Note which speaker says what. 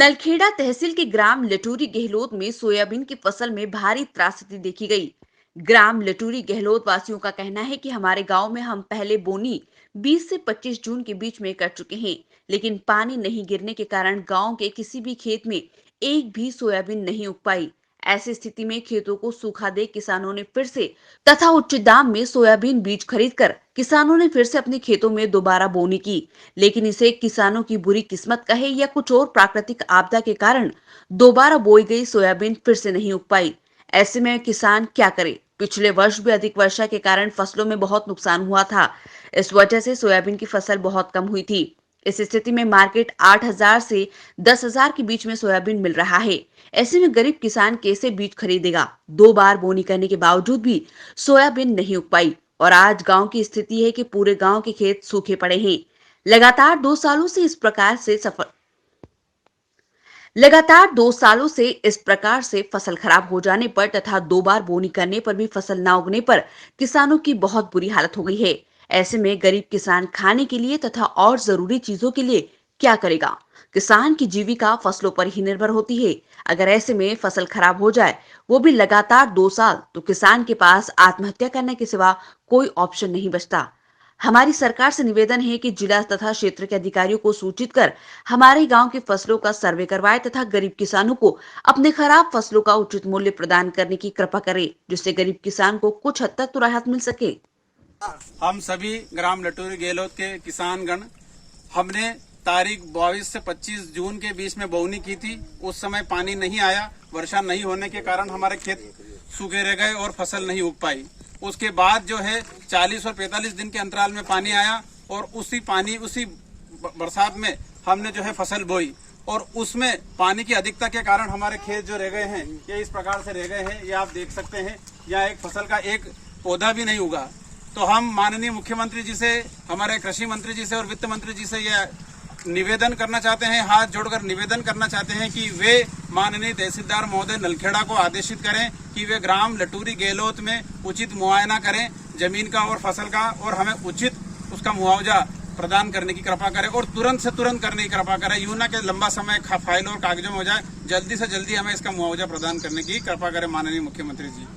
Speaker 1: नलखेड़ा तहसील के ग्राम लटूरी गहलोत में सोयाबीन की फसल में भारी त्रासदी देखी गई। ग्राम लटूरी गहलोत वासियों का कहना है कि हमारे गांव में हम पहले बोनी 20 से 25 जून के बीच में कर चुके हैं, लेकिन पानी नहीं गिरने के कारण गांव के किसी भी खेत में एक भी सोयाबीन नहीं उग पाई। ऐसी स्थिति में खेतों को सूखा देख किसानों ने फिर से तथा उच्च दाम में सोयाबीन बीज खरीदकर किसानों ने फिर से अपने खेतों में दोबारा बोनी की। लेकिन इसे किसानों की बुरी किस्मत कहे या कुछ और प्राकृतिक आपदा के कारण दोबारा बोई गई सोयाबीन फिर से नहीं उग पाई। ऐसे में किसान क्या करे? पिछले वर्ष भी अधिक वर्षा के कारण फसलों में बहुत नुकसान हुआ था। इस वजह से सोयाबीन की फसल बहुत कम हुई थी। इस स्थिति में मार्केट 8,000 से 10,000 के बीच में सोयाबीन मिल रहा है। ऐसे में गरीब किसान कैसे बीज खरीदेगा? 2 बार बोनी करने के बावजूद भी सोयाबीन नहीं उग पाई और आज गांव की स्थिति है कि पूरे गांव के खेत सूखे पड़े हैं। लगातार 2 सालों से इस प्रकार से फसल खराब हो जाने पर तथा 2 बार बोनी करने पर भी फसल न उगने पर किसानों की बहुत बुरी हालत हो गई है। ऐसे में गरीब किसान खाने के लिए तथा और जरूरी चीजों के लिए क्या करेगा? किसान की जीविका फसलों पर ही निर्भर होती है। अगर ऐसे में फसल खराब हो जाए, वो भी लगातार 2 साल, तो किसान के पास आत्महत्या करने के सिवा कोई ऑप्शन नहीं बचता। हमारी सरकार से निवेदन है कि जिला तथा क्षेत्र के अधिकारियों को सूचित कर हमारे गांव की फसलों का सर्वे करवाए तथा गरीब किसानों को अपने खराब फसलों का उचित मूल्य प्रदान करने की कृपा करे, जिससे गरीब किसान को कुछ हद तक तो राहत मिल सके।
Speaker 2: हम सभी ग्राम लटूरी गहलोत के किसानगण हमने तारीख 22 से 25 जून के बीच में बोवनी की थी। उस समय पानी नहीं आया, वर्षा नहीं होने के कारण हमारे खेत सूखे रह गए और फसल नहीं उग पाई। उसके बाद जो है 40 और 45 दिन के अंतराल में पानी आया और उसी बरसात में हमने जो है फसल बोई और उसमें पानी की अधिकता के कारण हमारे खेत जो रह गए हैं ये इस प्रकार से रह गए हैं। ये आप देख सकते हैं, यहाँ एक फसल का एक पौधा भी नहीं उगा। तो हम माननीय मुख्यमंत्री जी से, हमारे कृषि मंत्री जी से और वित्त मंत्री जी से ये निवेदन करना चाहते हैं, हाथ जोड़कर निवेदन करना चाहते हैं कि वे माननीय तहसीलदार महोदय नलखेड़ा को आदेशित करें कि वे ग्राम लटूरी गहलोत में उचित मुआयना करें जमीन का और फसल का और हमें उचित उसका मुआवजा प्रदान करने की कृपा करें और तुरंत से तुरंत करने की कृपा करें। यूं ना कि लंबा समय फाइल और कागजों में हो जाए, जल्दी से जल्दी हमें इसका मुआवजा प्रदान करने की कृपा करें माननीय मुख्यमंत्री जी।